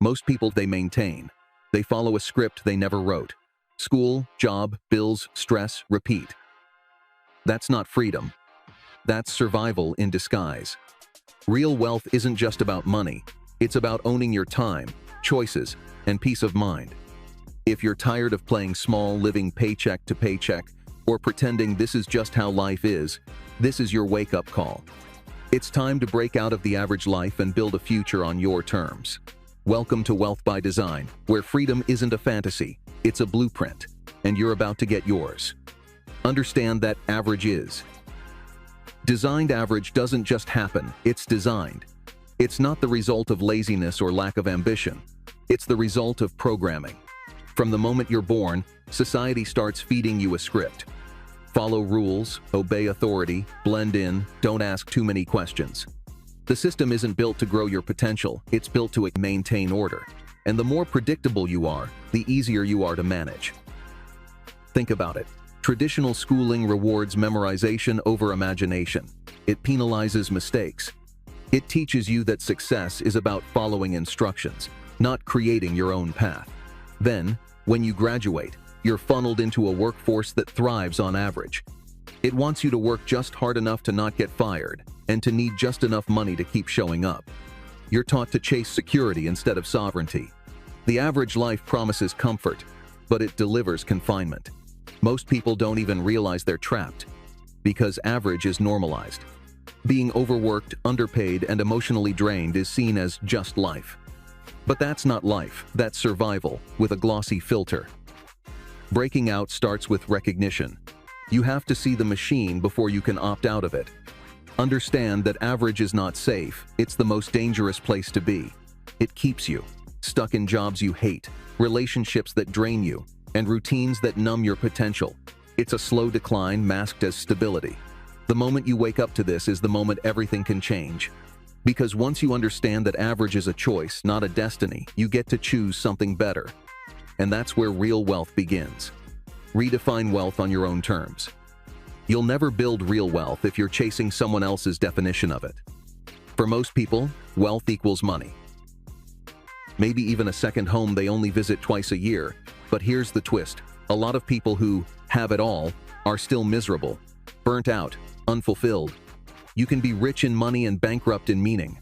Most people they maintain. They follow a script they never wrote. School, job, bills, stress, repeat. That's not freedom. That's survival in disguise. Real wealth isn't just about money. It's about owning your time, choices, and peace of mind. If you're tired of playing small, living paycheck to paycheck, or pretending this is just how life is, this is your wake-up call. It's time to break out of the average life and build a future on your terms. Welcome to Wealth by Design, where freedom isn't a fantasy, it's a blueprint, and you're about to get yours. Understand that average is. Designed average doesn't just happen, it's designed. It's not the result of laziness or lack of ambition. It's the result of programming. From the moment you're born, society starts feeding you a script. Follow rules, obey authority, blend in, don't ask too many questions. The system isn't built to grow your potential, it's built to maintain order. And the more predictable you are, the easier you are to manage. Think about it. Traditional schooling rewards memorization over imagination. It penalizes mistakes. It teaches you that success is about following instructions, not creating your own path. Then, when you graduate, you're funneled into a workforce that thrives on average. It wants you to work just hard enough to not get fired, and to need just enough money to keep showing up. You're taught to chase security instead of sovereignty. The average life promises comfort, but it delivers confinement. Most people don't even realize they're trapped, because average is normalized. Being overworked, underpaid, and emotionally drained is seen as just life. But that's not life, that's survival, with a glossy filter. Breaking out starts with recognition. You have to see the machine before you can opt out of it. Understand that average is not safe, it's the most dangerous place to be. It keeps you stuck in jobs you hate, relationships that drain you, and routines that numb your potential. It's a slow decline masked as stability. The moment you wake up to this is the moment everything can change. Because once you understand that average is a choice, not a destiny, you get to choose something better. And that's where real wealth begins. Redefine wealth on your own terms. You'll never build real wealth if you're chasing someone else's definition of it. For most people, wealth equals money. Maybe even a second home they only visit twice a year. But here's the twist. A lot of people who have it all are still miserable, burnt out, unfulfilled. You can be rich in money and bankrupt in meaning.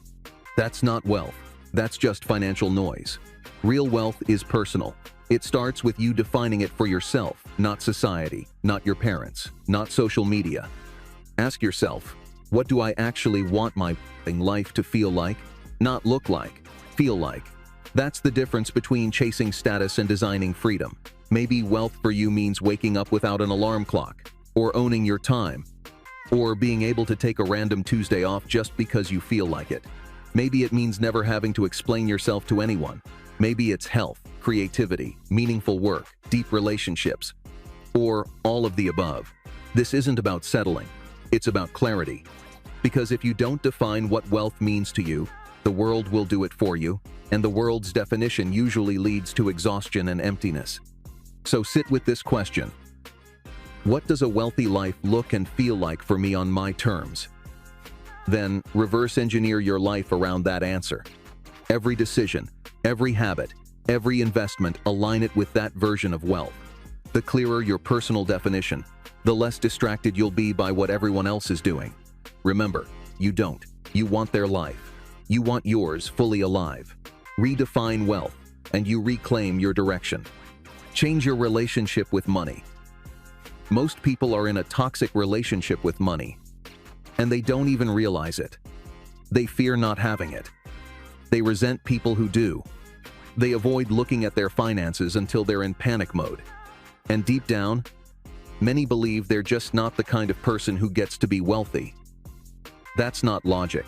That's not wealth. That's just financial noise. Real wealth is personal. It starts with you defining it for yourself, not society, not your parents, not social media. Ask yourself, what do I actually want my life to feel like? Not look like, feel like. That's the difference between chasing status and designing freedom. Maybe wealth for you means waking up without an alarm clock, or owning your time, or being able to take a random Tuesday off just because you feel like it. Maybe it means never having to explain yourself to anyone. Maybe it's health, creativity, meaningful work, deep relationships, or all of the above. This isn't about settling, it's about clarity. Because if you don't define what wealth means to you, the world will do it for you, and the world's definition usually leads to exhaustion and emptiness. So sit with this question. What does a wealthy life look and feel like for me on my terms? Then reverse engineer your life around that answer. Every decision, every habit, every investment, align it with that version of wealth. The clearer your personal definition, the less distracted you'll be by what everyone else is doing. Remember, you don't. You want their life. You want yours fully alive. Redefine wealth, and you reclaim your direction. Change your relationship with money. Most people are in a toxic relationship with money, and they don't even realize it. They fear not having it. They resent people who do. They avoid looking at their finances until they're in panic mode. And deep down, many believe they're just not the kind of person who gets to be wealthy. That's not logic.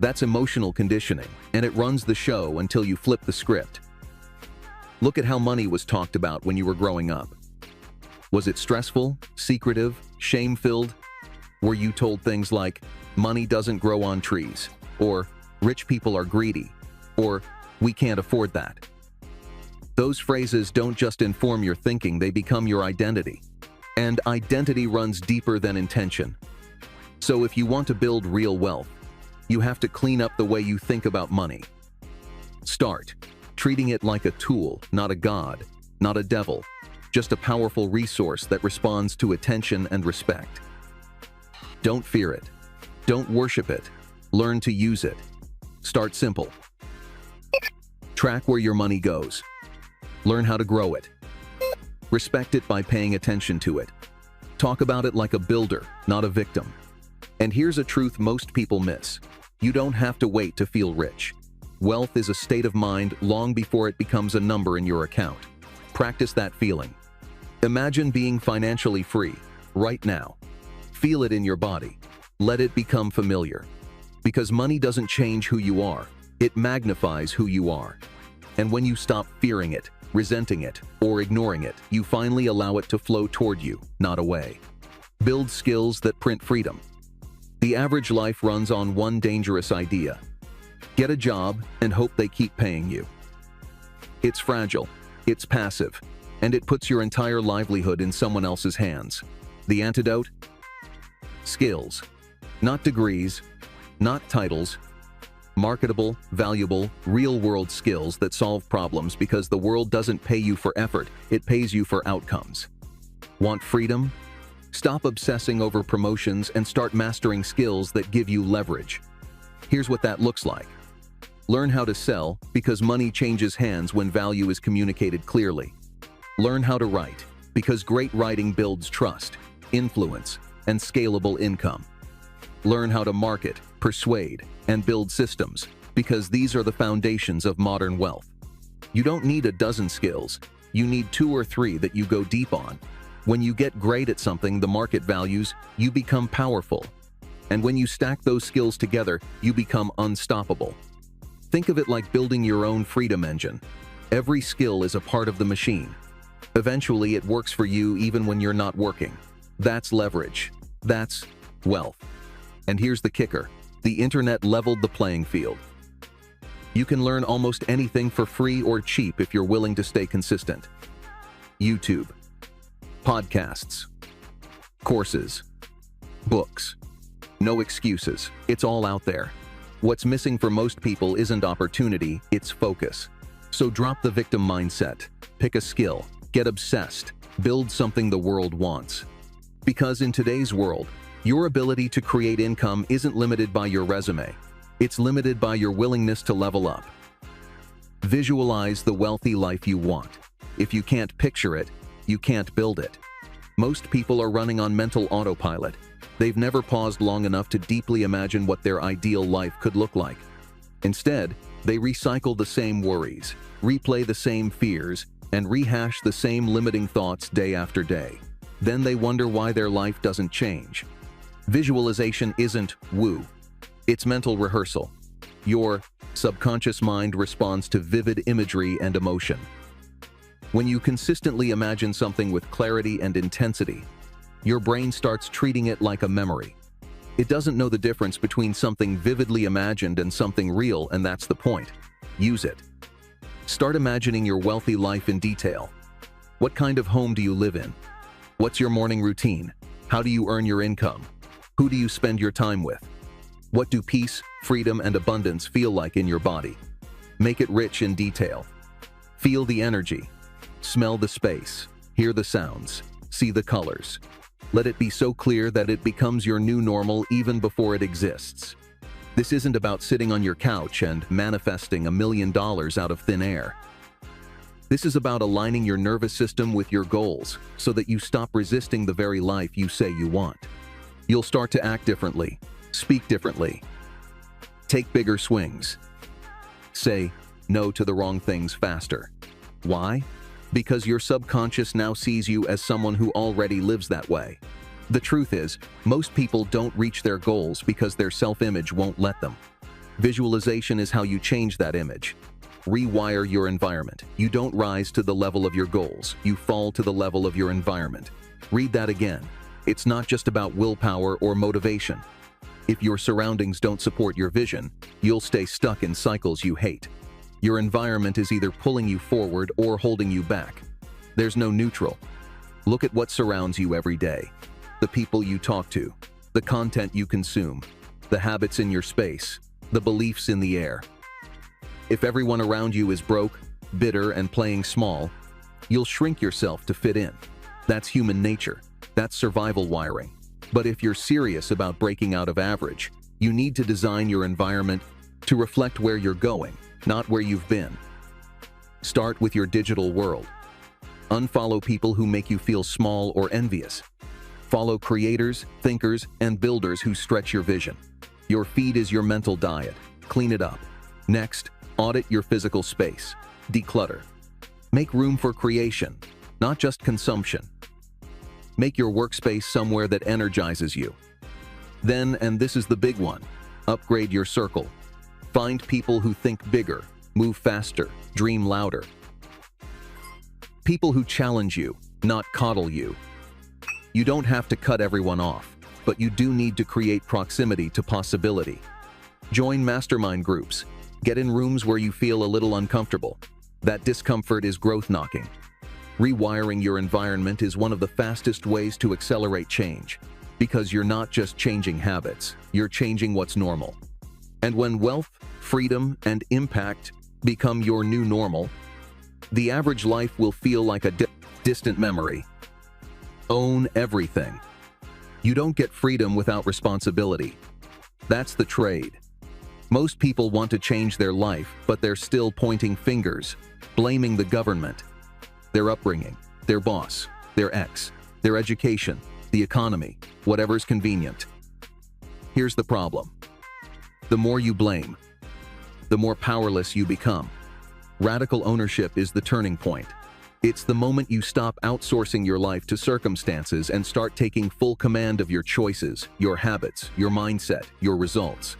That's emotional conditioning, and it runs the show until you flip the script. Look at how money was talked about when you were growing up. Was it stressful, secretive, shame-filled? Were you told things like, money doesn't grow on trees, or rich people are greedy, or we can't afford that? Those phrases don't just inform your thinking, they become your identity. And identity runs deeper than intention. So if you want to build real wealth, you have to clean up the way you think about money. Start treating it like a tool, not a god, not a devil, just a powerful resource that responds to attention and respect. Don't fear it. Don't worship it. Learn to use it. Start simple. Track where your money goes. Learn how to grow it. Respect it by paying attention to it. Talk about it like a builder, not a victim. And here's a truth most people miss. You don't have to wait to feel rich. Wealth is a state of mind long before it becomes a number in your account. Practice that feeling. Imagine being financially free, right now. Feel it in your body. Let it become familiar. Because money doesn't change who you are, it magnifies who you are. And when you stop fearing it, resenting it, or ignoring it, you finally allow it to flow toward you, not away. Build skills that print freedom. The average life runs on one dangerous idea. Get a job and hope they keep paying you. It's fragile, it's passive, and it puts your entire livelihood in someone else's hands. The antidote? Skills. Not degrees, not titles. Marketable, valuable, real-world skills that solve problems because the world doesn't pay you for effort, it pays you for outcomes. Want freedom? Stop obsessing over promotions and start mastering skills that give you leverage. Here's what that looks like. Learn how to sell because money changes hands when value is communicated clearly. Learn how to write because great writing builds trust, influence, and scalable income. Learn how to market, persuade, and build systems because these are the foundations of modern wealth. You don't need a dozen skills. You need 2 or 3 that you go deep on. When you get great at something the market values, you become powerful. And when you stack those skills together, you become unstoppable. Think of it like building your own freedom engine. Every skill is a part of the machine. Eventually, it works for you even when you're not working. That's leverage. That's wealth. And here's the kicker. The internet leveled the playing field. You can learn almost anything for free or cheap if you're willing to stay consistent. YouTube, podcasts, courses, books. No excuses. It's all out there. What's missing for most people isn't opportunity, it's focus. So drop the victim mindset. Pick a skill. Get obsessed. Build something the world wants. Because in today's world, your ability to create income isn't limited by your resume. It's limited by your willingness to level up. Visualize the wealthy life you want. If you can't picture it, you can't build it. Most people are running on mental autopilot. They've never paused long enough to deeply imagine what their ideal life could look like. Instead, they recycle the same worries, replay the same fears, and rehash the same limiting thoughts day after day. Then they wonder why their life doesn't change. Visualization isn't woo. It's mental rehearsal. Your subconscious mind responds to vivid imagery and emotion. When you consistently imagine something with clarity and intensity, your brain starts treating it like a memory. It doesn't know the difference between something vividly imagined and something real, and that's the point. Use it. Start imagining your wealthy life in detail. What kind of home do you live in? What's your morning routine? How do you earn your income? Who do you spend your time with? What do peace, freedom, and abundance feel like in your body? Make it rich in detail. Feel the energy. Smell the space. Hear the sounds. See the colors. Let it be so clear that it becomes your new normal even before it exists. This isn't about sitting on your couch and manifesting $1 million out of thin air. This is about aligning your nervous system with your goals so that you stop resisting the very life you say you want. You'll start to act differently, speak differently, take bigger swings, say no to the wrong things faster. Why? Because your subconscious now sees you as someone who already lives that way. The truth is, most people don't reach their goals because their self-image won't let them. Visualization is how you change that image. Rewire your environment. You don't rise to the level of your goals. You fall to the level of your environment. Read that again. It's not just about willpower or motivation. If your surroundings don't support your vision, you'll stay stuck in cycles you hate. Your environment is either pulling you forward or holding you back. There's no neutral. Look at what surrounds you every day. The people you talk to, the content you consume, the habits in your space, the beliefs in the air. If everyone around you is broke, bitter, and playing small, you'll shrink yourself to fit in. That's human nature. That's survival wiring. But if you're serious about breaking out of average, you need to design your environment to reflect where you're going, not where you've been. Start with your digital world. Unfollow people who make you feel small or envious. Follow creators, thinkers, and builders who stretch your vision. Your feed is your mental diet. Clean it up. Next, audit your physical space. Declutter. Make room for creation, not just consumption. Make your workspace somewhere that energizes you. Then, and this is the big one, upgrade your circle. Find people who think bigger, move faster, dream louder. People who challenge you, not coddle you. You don't have to cut everyone off, but you do need to create proximity to possibility. Join mastermind groups. Get in rooms where you feel a little uncomfortable. That discomfort is growth knocking. Rewiring your environment is one of the fastest ways to accelerate change, because you're not just changing habits, you're changing what's normal. And when wealth, freedom, and impact become your new normal, the average life will feel like a distant memory. Own everything. You don't get freedom without responsibility. That's the trade. Most people want to change their life, but they're still pointing fingers, blaming the government, their upbringing, their boss, their ex, their education, the economy, whatever's convenient. Here's the problem. The more you blame, the more powerless you become. Radical ownership is the turning point. It's the moment you stop outsourcing your life to circumstances and start taking full command of your choices, your habits, your mindset, your results.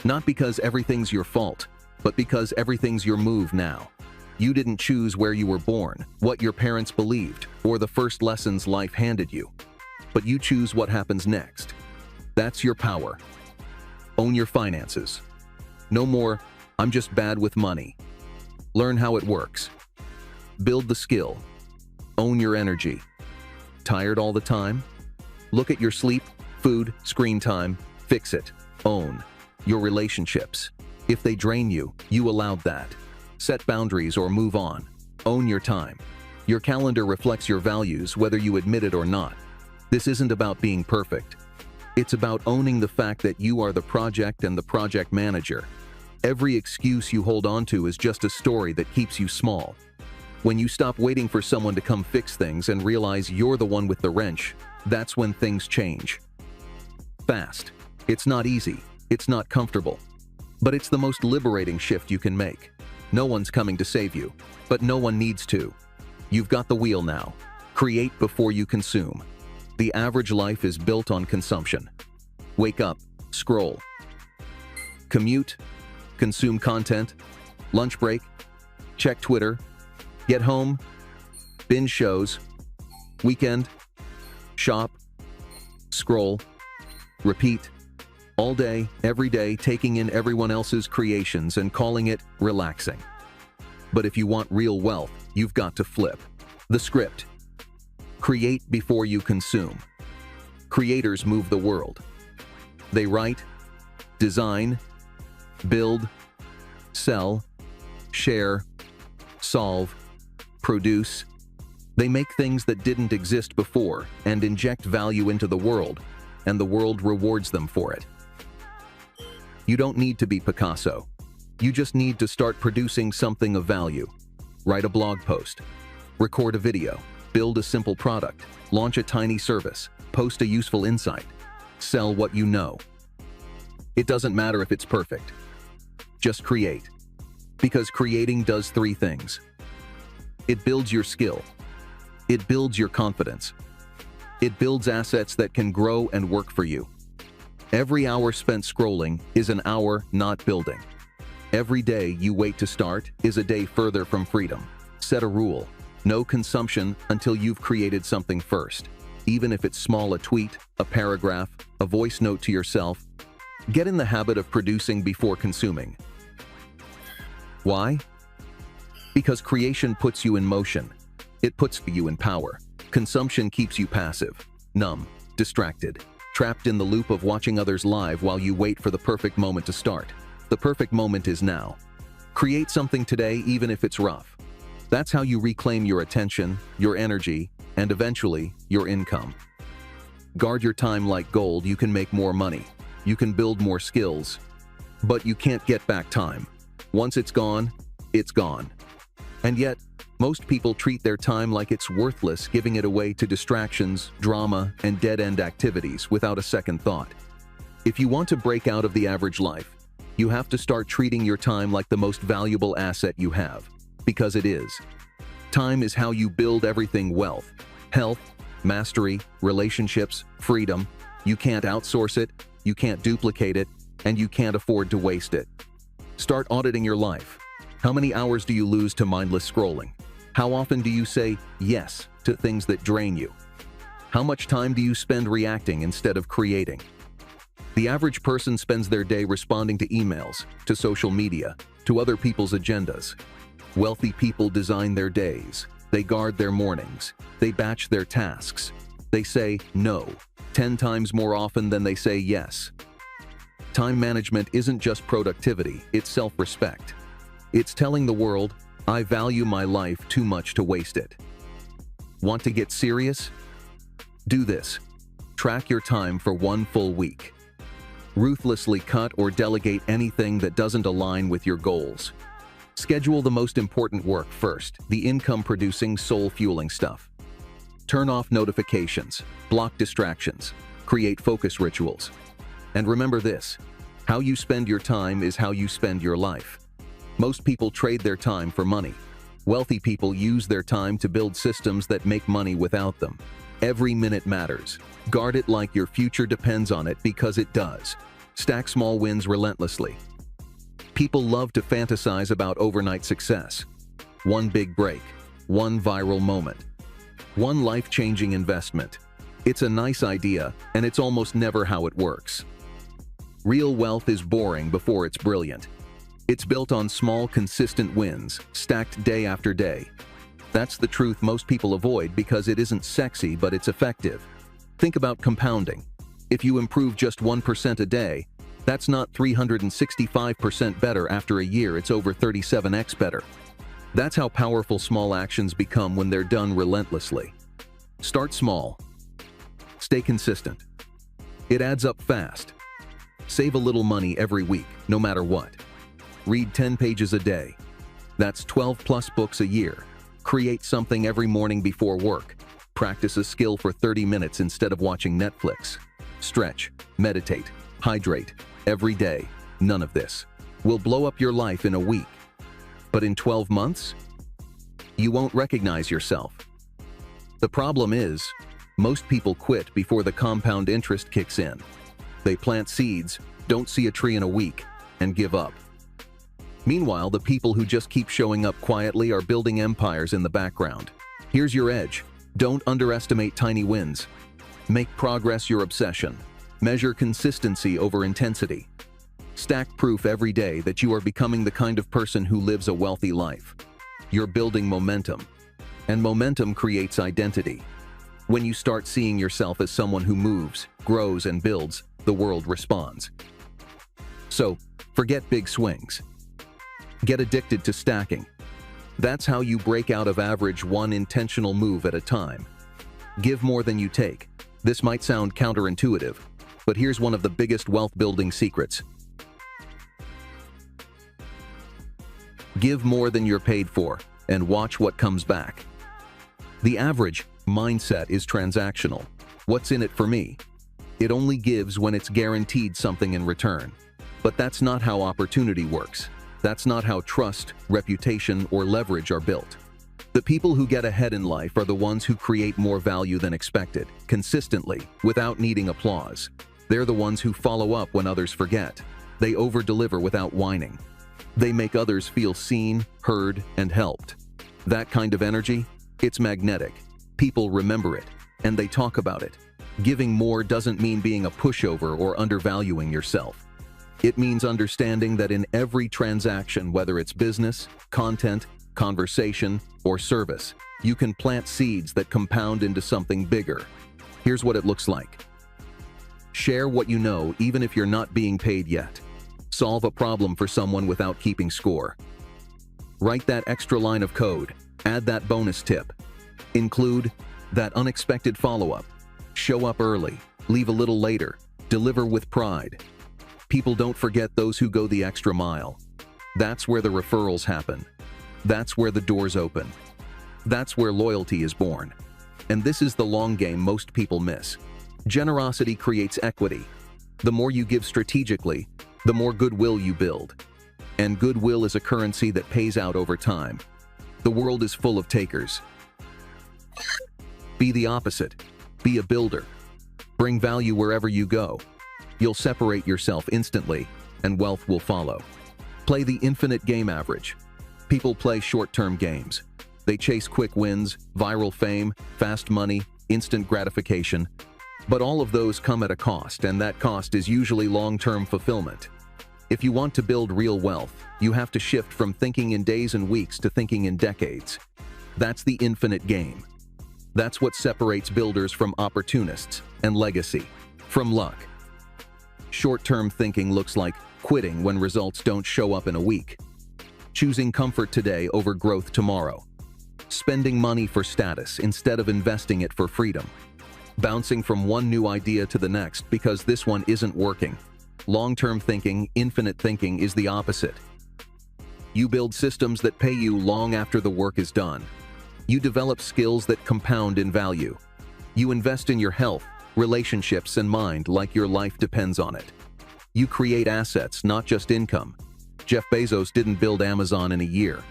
Not because everything's your fault, but because everything's your move now. You didn't choose where you were born, what your parents believed, or the first lessons life handed you. But you choose what happens next. That's your power. Own your finances. No more, I'm just bad with money. Learn how it works. Build the skill. Own your energy. Tired all the time? Look at your sleep, food, screen time. Fix it. Own your relationships. If they drain you, you allowed that. Set boundaries or move on. Own your time. Your calendar reflects your values, whether you admit it or not. This isn't about being perfect. It's about owning the fact that you are the project and the project manager. Every excuse you hold on to is just a story that keeps you small. When you stop waiting for someone to come fix things and realize you're the one with the wrench, that's when things change. Fast. It's not easy. It's not comfortable. But it's the most liberating shift you can make. No one's coming to save you, but no one needs to. You've got the wheel now. Create before you consume. The average life is built on consumption. Wake up, scroll. Commute, consume content, lunch break, check Twitter, get home, binge shows, weekend, shop, scroll, repeat. All day, every day, taking in everyone else's creations and calling it relaxing. But if you want real wealth, you've got to flip the script. Create before you consume. Creators move the world. They write, design, build, sell, share, solve, produce. They make things that didn't exist before and inject value into the world, and the world rewards them for it. You don't need to be Picasso. You just need to start producing something of value. Write a blog post, record a video, build a simple product, launch a tiny service, post a useful insight, sell what you know. It doesn't matter if it's perfect. Just create. Because creating does three things. It builds your skill. It builds your confidence. It builds assets that can grow and work for you. Every hour spent scrolling is an hour not building. Every day you wait to start is a day further from freedom. Set a rule. No consumption until you've created something first. Even if it's small, a tweet, a paragraph, a voice note to yourself. Get in the habit of producing before consuming. Why? Because creation puts you in motion. It puts you in power. Consumption keeps you passive, numb, distracted, trapped in the loop of watching others live while you wait for the perfect moment to start. The perfect moment is now. Create something today even if it's rough. That's how you reclaim your attention, your energy, and eventually, your income. Guard your time like gold. You can make more money. You can build more skills. But you can't get back time. Once it's gone, it's gone. And yet, most people treat their time like it's worthless, giving it away to distractions, drama, and dead-end activities without a second thought. If you want to break out of the average life, you have to start treating your time like the most valuable asset you have, because it is. Time is how you build everything: wealth, health, mastery, relationships, freedom. You can't outsource it, you can't duplicate it, and you can't afford to waste it. Start auditing your life. How many hours do you lose to mindless scrolling? How often do you say yes to things that drain you? How much time do you spend reacting instead of creating? The average person spends their day responding to emails, to social media, to other people's agendas. Wealthy people design their days. They guard their mornings. They batch their tasks. They say no 10 times more often than they say yes. Time management isn't just productivity, it's self-respect. It's telling the world, I value my life too much to waste it. Want to get serious? Do this. Track your time for 1 full week. Ruthlessly cut or delegate anything that doesn't align with your goals. Schedule the most important work first, the income-producing, soul-fueling stuff. Turn off notifications, block distractions, create focus rituals. And remember this, how you spend your time is how you spend your life. Most people trade their time for money. Wealthy people use their time to build systems that make money without them. Every minute matters. Guard it like your future depends on it, because it does. Stack small wins relentlessly. People love to fantasize about overnight success. One big break, one viral moment, one life-changing investment. It's a nice idea, and it's almost never how it works. Real wealth is boring before it's brilliant. It's built on small, consistent wins, stacked day after day. That's the truth most people avoid because it isn't sexy, but it's effective. Think about compounding. If you improve just 1% a day, that's not 365% better after a year, it's over 37x better. That's how powerful small actions become when they're done relentlessly. Start small. Stay consistent. It adds up fast. Save a little money every week, no matter what. Read 10 pages a day. That's 12+ books a year. Create something every morning before work. Practice a skill for 30 minutes instead of watching Netflix. Stretch, meditate, hydrate, every day. None of this will blow up your life in a week. But in 12 months, you won't recognize yourself. The problem is, most people quit before the compound interest kicks in. They plant seeds, don't see a tree in a week, and give up. Meanwhile, the people who just keep showing up quietly are building empires in the background. Here's your edge. Don't underestimate tiny wins. Make progress your obsession. Measure consistency over intensity. Stack proof every day that you are becoming the kind of person who lives a wealthy life. You're building momentum. And momentum creates identity. When you start seeing yourself as someone who moves, grows, and builds, the world responds. So, forget big swings. Get addicted to stacking. That's how you break out of average, one intentional move at a time. Give more than you take. This might sound counterintuitive, but here's one of the biggest wealth-building secrets. Give more than you're paid for, and watch what comes back. The average mindset is transactional. What's in it for me? It only gives when it's guaranteed something in return. But that's not how opportunity works. That's not how trust, reputation, or leverage are built. The people who get ahead in life are the ones who create more value than expected, consistently, without needing applause. They're the ones who follow up when others forget. They over-deliver without whining. They make others feel seen, heard, and helped. That kind of energy, it's magnetic. People remember it, and they talk about it. Giving more doesn't mean being a pushover or undervaluing yourself. It means understanding that in every transaction, whether it's business, content, conversation, or service, you can plant seeds that compound into something bigger. Here's what it looks like. Share what you know, even if you're not being paid yet. Solve a problem for someone without keeping score. Write that extra line of code. Add that bonus tip. Include that unexpected follow-up. Show up early, leave a little later, deliver with pride. People don't forget those who go the extra mile. That's where the referrals happen. That's where the doors open. That's where loyalty is born. And this is the long game most people miss. Generosity creates equity. The more you give strategically, the more goodwill you build. And goodwill is a currency that pays out over time. The world is full of takers. Be the opposite. Be a builder. Bring value wherever you go. You'll separate yourself instantly, and wealth will follow. Play the infinite game average. People play short-term games. They chase quick wins, viral fame, fast money, instant gratification. But all of those come at a cost, and that cost is usually long-term fulfillment. If you want to build real wealth, you have to shift from thinking in days and weeks to thinking in decades. That's the infinite game. That's what separates builders from opportunists, and legacy from luck. Short-term thinking looks like quitting when results don't show up in a week. Choosing comfort today over growth tomorrow. Spending money for status instead of investing it for freedom. Bouncing from one new idea to the next because this one isn't working. Long-term thinking, infinite thinking is the opposite. You build systems that pay you long after the work is done. You develop skills that compound in value. You invest in your health, relationships, and mind like your life depends on it. You create assets, not just income. Jeff Bezos didn't build Amazon in a year.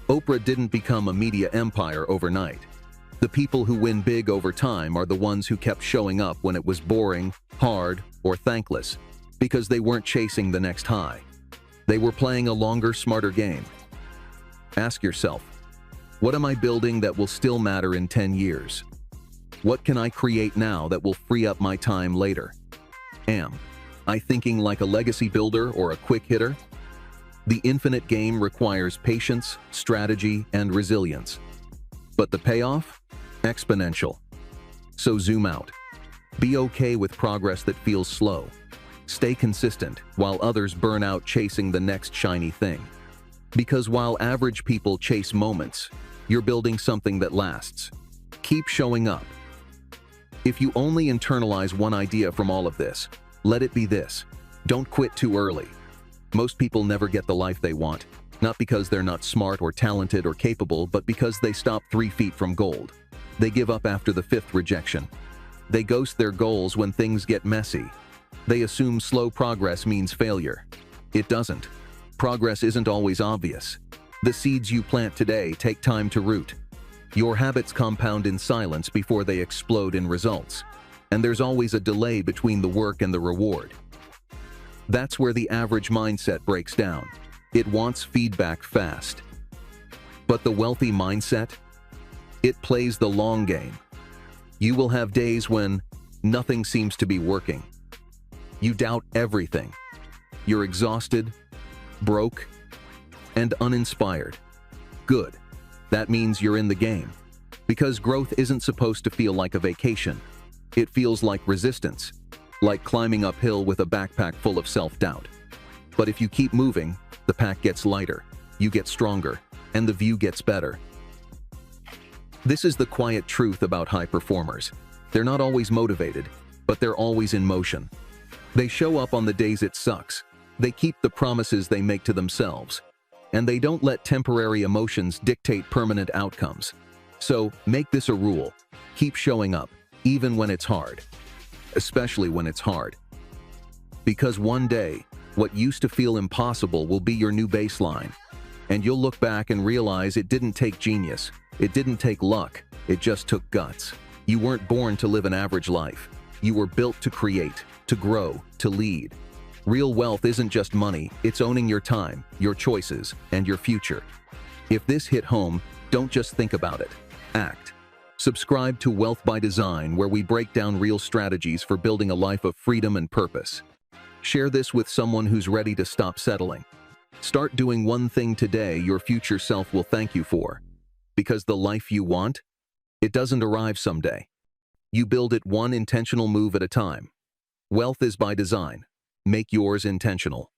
Oprah didn't become a media empire overnight. The people who win big over time are the ones who kept showing up when it was boring, hard, or thankless, because they weren't chasing the next high. They were playing a longer, smarter game. Ask yourself, what am I building that will still matter in 10 years? What can I create now that will free up my time later? Am I thinking like a legacy builder or a quick hitter? The infinite game requires patience, strategy, and resilience. But the payoff? Exponential. So zoom out. Be okay with progress that feels slow. Stay consistent while others burn out chasing the next shiny thing. Because while average people chase moments, you're building something that lasts. Keep showing up. If you only internalize one idea from all of this, let it be this: don't quit too early. Most people never get the life they want, not because they're not smart or talented or capable, but because they stop 3 feet from gold. They give up after the 5th rejection. They ghost their goals when things get messy. They assume slow progress means failure. It doesn't. Progress isn't always obvious. The seeds you plant today take time to root. Your habits compound in silence before they explode in results. And there's always a delay between the work and the reward. That's where the average mindset breaks down. It wants feedback fast. But the wealthy mindset? It plays the long game. You will have days when nothing seems to be working. You doubt everything. You're exhausted, broke, and uninspired. Good. That means you're in the game. Because growth isn't supposed to feel like a vacation. It feels like resistance, like climbing uphill with a backpack full of self-doubt. But if you keep moving, the pack gets lighter, you get stronger, and the view gets better. This is the quiet truth about high performers. They're not always motivated, but they're always in motion. They show up on the days it sucks. They keep the promises they make to themselves. And they don't let temporary emotions dictate permanent outcomes. So make this a rule. Keep showing up, even when it's hard. Especially when it's hard. Because one day, what used to feel impossible will be your new baseline. And you'll look back and realize it didn't take genius. It didn't take luck. It just took guts. You weren't born to live an average life. You were built to create, to grow, to lead. Real wealth isn't just money, it's owning your time, your choices, and your future. If this hit home, don't just think about it. Act. Subscribe to Wealth by Design, where we break down real strategies for building a life of freedom and purpose. Share this with someone who's ready to stop settling. Start doing one thing today your future self will thank you for. Because the life you want, it doesn't arrive someday. You build it one intentional move at a time. Wealth is by design. Make yours intentional.